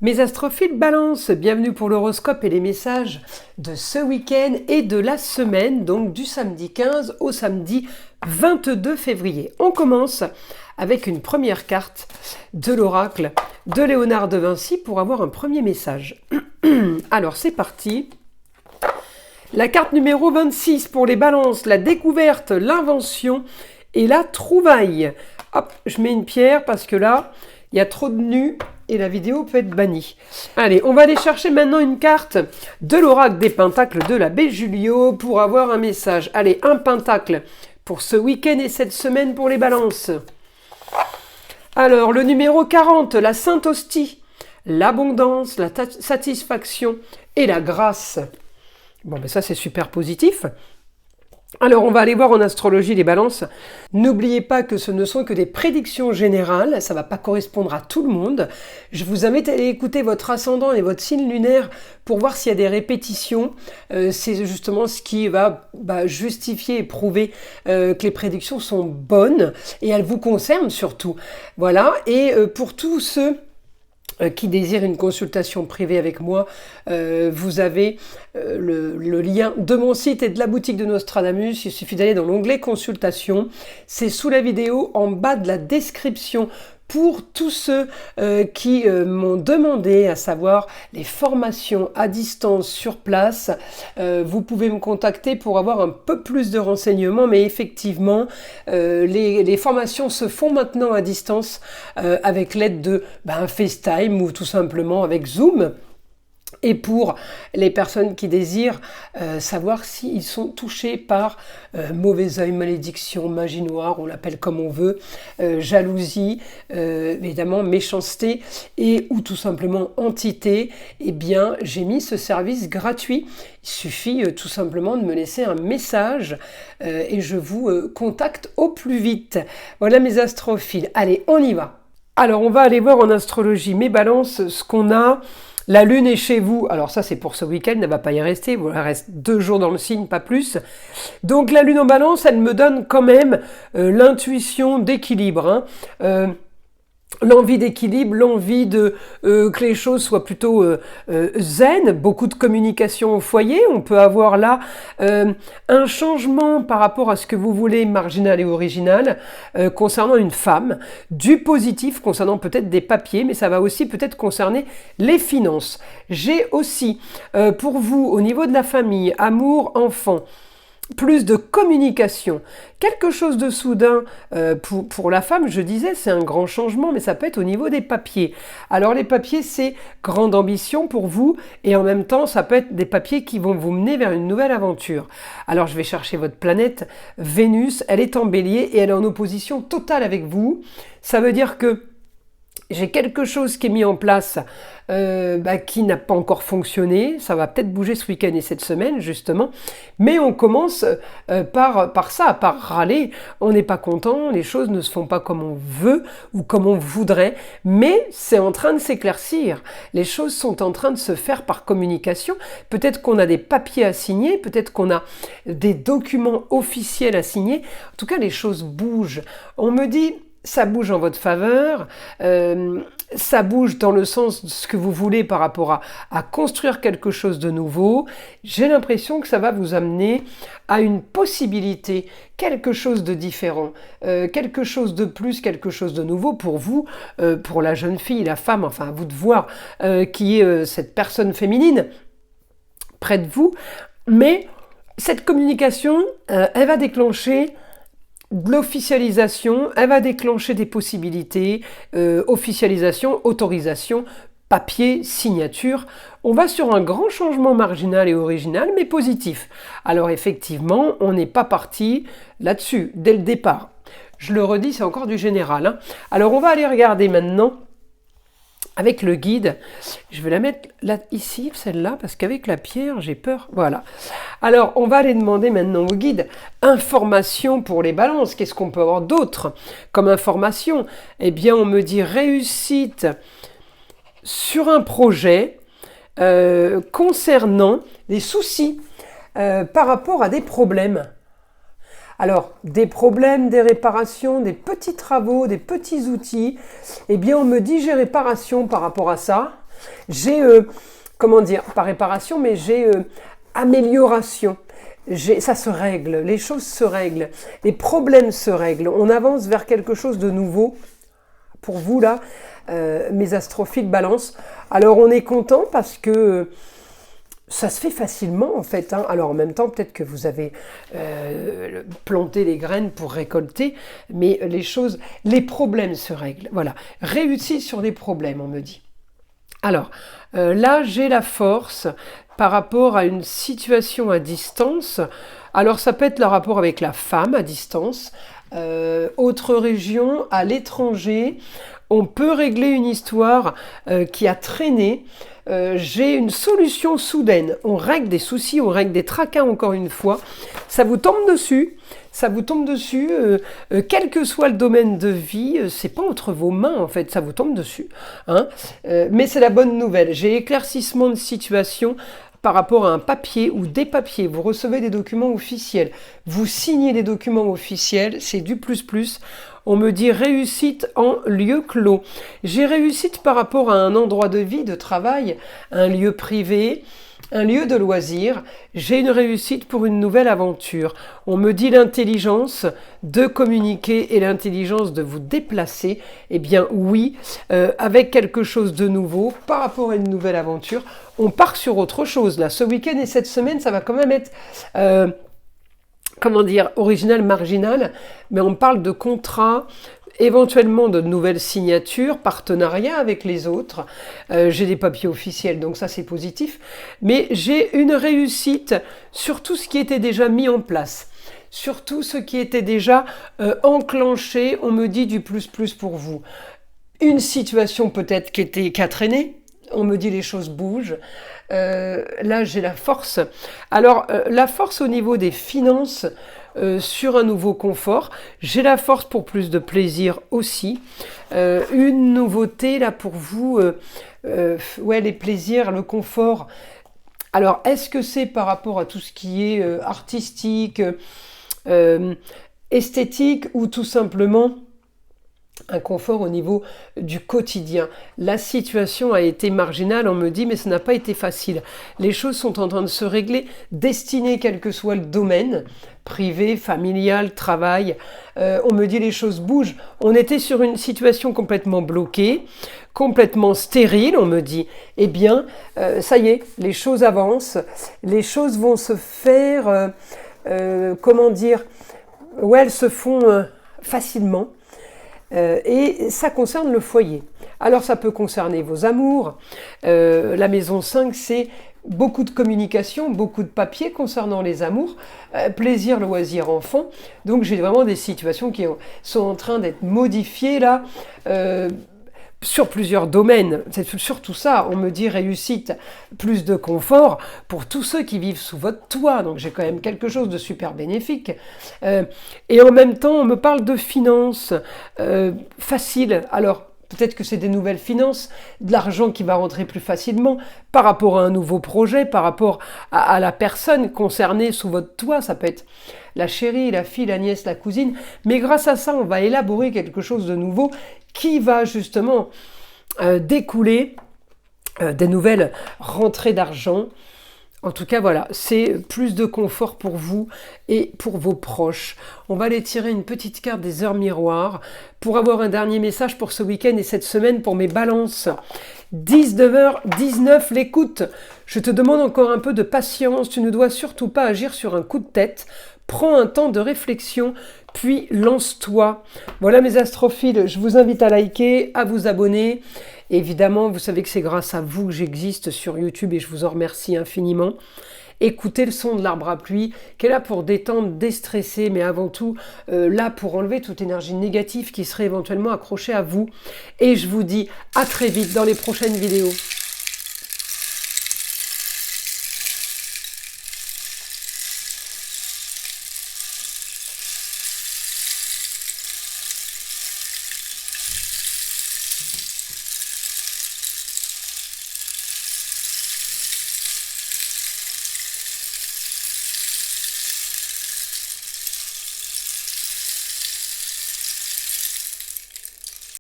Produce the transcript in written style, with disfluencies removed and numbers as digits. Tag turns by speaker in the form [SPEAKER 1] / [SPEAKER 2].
[SPEAKER 1] Mes astrophiles Balance, bienvenue pour l'horoscope et les messages de ce week-end et de la semaine, donc du samedi 15 au samedi 22 février. On commence avec une première carte de l'oracle de Léonard de Vinci pour avoir un premier message. Alors c'est parti. La carte numéro 26 pour les balances, la découverte, l'invention et la trouvaille. Hop, je mets une pierre parce que là, il y a trop de nus et la vidéo peut être bannie. Allez, on va aller chercher maintenant une carte de l'oracle des pentacles de l'abbé Julio pour avoir un message. Allez, un pentacle pour ce week-end et cette semaine pour les balances. Alors, le numéro 40, la Sainte Hostie, l'abondance, la satisfaction et la grâce. Bon, ben ça, c'est super positif. Alors, on va aller voir en astrologie les balances. N'oubliez pas que ce ne sont que des prédictions générales, ça ne va pas correspondre à tout le monde. Je vous invite à aller écouter votre ascendant et votre signe lunaire pour voir s'il y a des répétitions. C'est justement ce qui va justifier et prouver que les prédictions sont bonnes et elles vous concernent surtout. Voilà, et pour tous ceux qui désire une consultation privée avec moi, vous avez le lien de mon site et de la boutique de Nostradamus. Il suffit d'aller dans l'onglet consultation. C'est sous la vidéo en bas de la description. Pour tous ceux qui m'ont demandé, à savoir les formations à distance sur place, vous pouvez me contacter pour avoir un peu plus de renseignements, mais effectivement, les formations se font maintenant à distance avec l'aide de FaceTime ou tout simplement avec Zoom. Et pour les personnes qui désirent savoir s'ils sont touchés par mauvais œil, malédiction, magie noire, on l'appelle comme on veut, jalousie, évidemment méchanceté et ou tout simplement entité, eh bien j'ai mis ce service gratuit. Il suffit tout simplement de me laisser un message et je vous contacte au plus vite. Voilà mes astrophiles. Allez, on y va. Alors on va aller voir en astrologie mes balances ce qu'on a. La lune est chez vous, alors ça c'est pour ce week-end, elle ne va pas y rester, il reste 2 jours dans le signe, pas plus. Donc la lune en balance, elle me donne quand même l'intuition d'équilibre, l'envie d'équilibre, l'envie de que les choses soient plutôt zen, beaucoup de communication au foyer. On peut avoir là un changement par rapport à ce que vous voulez, marginal et original, concernant une femme, du positif concernant peut-être des papiers, mais ça va aussi peut-être concerner les finances. J'ai aussi pour vous, au niveau de la famille, amour, enfant, plus de communication, quelque chose de soudain pour la femme, je disais, c'est un grand changement, mais ça peut être au niveau des papiers. Alors les papiers, c'est grande ambition pour vous, et en même temps, ça peut être des papiers qui vont vous mener vers une nouvelle aventure. Alors je vais chercher votre planète, Vénus, elle est en bélier, et elle est en opposition totale avec vous. Ça veut dire que j'ai quelque chose qui est mis en place qui n'a pas encore fonctionné. Ça va peut-être bouger ce week-end et cette semaine, justement. Mais on commence par ça, par râler. On n'est pas content, les choses ne se font pas comme on veut ou comme on voudrait. Mais c'est en train de s'éclaircir. Les choses sont en train de se faire par communication. Peut-être qu'on a des papiers à signer, peut-être qu'on a des documents officiels à signer. En tout cas, les choses bougent. On me dit... ça bouge en votre faveur, ça bouge dans le sens de ce que vous voulez par rapport à construire quelque chose de nouveau. J'ai l'impression que ça va vous amener à une possibilité, quelque chose de différent, quelque chose de plus, quelque chose de nouveau pour vous, pour la jeune fille, la femme, enfin à vous de voir qui est cette personne féminine près de vous. Mais cette communication, elle va déclencher de l'officialisation, elle va déclencher des possibilités, officialisation, autorisation, papier, signature. On va sur un grand changement marginal et original, mais positif. Alors effectivement, on n'est pas parti là-dessus, dès le départ. Je le redis, c'est encore du général. Alors on va aller regarder maintenant avec le guide. Je vais la mettre là, ici, celle-là, parce qu'avec la pierre, j'ai peur. Voilà. Alors, on va aller demander maintenant au guide information pour les balances. Qu'est-ce qu'on peut avoir d'autre comme information? Eh bien, on me dit réussite sur un projet concernant des soucis par rapport à des problèmes. Alors, des problèmes, des réparations, des petits travaux, des petits outils, eh bien on me dit j'ai réparation par rapport à ça. J'ai, comment dire, pas réparation, mais j'ai amélioration. Ça se règle, les choses se règlent, les problèmes se règlent. On avance vers quelque chose de nouveau. Pour vous, là, mes astrophiles balance. Alors, on est content parce que ça se fait facilement, en fait. Hein. Alors, en même temps, peut-être que vous avez planté les graines pour récolter, mais les problèmes se règlent. Voilà. Réussite sur des problèmes, on me dit. Alors, là, j'ai la force par rapport à une situation à distance. Alors, ça peut être le rapport avec la femme à distance, autre région, à l'étranger. On peut régler une histoire qui a traîné. J'ai une solution soudaine. On règle des soucis, on règle des tracas encore une fois. Ça vous tombe dessus. Ça vous tombe dessus, quel que soit le domaine de vie, c'est pas entre vos mains en fait, ça vous tombe dessus. Hein. Mais c'est la bonne nouvelle. J'ai éclaircissement de situation par rapport à un papier ou des papiers. Vous recevez des documents officiels. Vous signez des documents officiels, c'est du plus plus. On me dit réussite en lieu clos. J'ai réussite par rapport à un endroit de vie, de travail, un lieu privé, un lieu de loisir. J'ai une réussite pour une nouvelle aventure. On me dit l'intelligence de communiquer et l'intelligence de vous déplacer. Eh bien oui, avec quelque chose de nouveau par rapport à une nouvelle aventure, on part sur autre chose. Là, ce week-end et cette semaine, ça va quand même être... comment dire, original, marginal, mais on parle de contrat, éventuellement de nouvelles signatures, partenariats avec les autres. J'ai des papiers officiels, donc ça c'est positif. Mais j'ai une réussite sur tout ce qui était déjà mis en place, sur tout ce qui était déjà enclenché. On me dit du plus plus pour vous. Une situation peut-être qui a traîné. On me dit les choses bougent. Là, j'ai la force. Alors, la force au niveau des finances, sur un nouveau confort. J'ai la force pour plus de plaisir aussi. Une nouveauté, là, pour vous, ouais, les plaisirs, le confort. Alors, est-ce que c'est par rapport à tout ce qui est artistique, esthétique, ou tout simplement... un confort au niveau du quotidien. La situation a été marginale, on me dit, mais ça n'a pas été facile. Les choses sont en train de se régler, destinées quel que soit le domaine, privé, familial, travail. On me dit les choses bougent. On était sur une situation complètement bloquée, complètement stérile, on me dit. Eh bien, ça y est, les choses avancent, les choses vont se faire, comment dire, ouais, elles se font facilement. Et ça concerne le foyer. Alors ça peut concerner vos amours. La maison 5, c'est beaucoup de communication, beaucoup de papier concernant les amours, plaisir, loisir, enfant. Donc j'ai vraiment des situations qui sont en train d'être modifiées là, sur plusieurs domaines. C'est surtout ça, on me dit réussite, plus de confort pour tous ceux qui vivent sous votre toit. Donc j'ai quand même quelque chose de super bénéfique. Et en même temps, on me parle de finances faciles. Alors, peut-être que c'est des nouvelles finances, de l'argent qui va rentrer plus facilement par rapport à un nouveau projet, par rapport à la personne concernée sous votre toit. Ça peut être la chérie, la fille, la nièce, la cousine. Mais grâce à ça, on va élaborer quelque chose de nouveau qui va justement découler des nouvelles rentrées d'argent. En tout cas, voilà, c'est plus de confort pour vous et pour vos proches. On va aller tirer une petite carte des heures miroirs pour avoir un dernier message pour ce week-end et cette semaine pour mes balances. 19h19, l'écoute. Je te demande encore un peu de patience. Tu ne dois surtout pas agir sur un coup de tête. Prends un temps de réflexion, puis lance-toi. Voilà mes astrophiles, je vous invite à liker, à vous abonner. Évidemment, vous savez que c'est grâce à vous que j'existe sur YouTube et je vous en remercie infiniment. Écoutez le son de l'arbre à pluie, qui est là pour détendre, déstresser, mais avant tout, là pour enlever toute énergie négative qui serait éventuellement accrochée à vous. Et je vous dis à très vite dans les prochaines vidéos.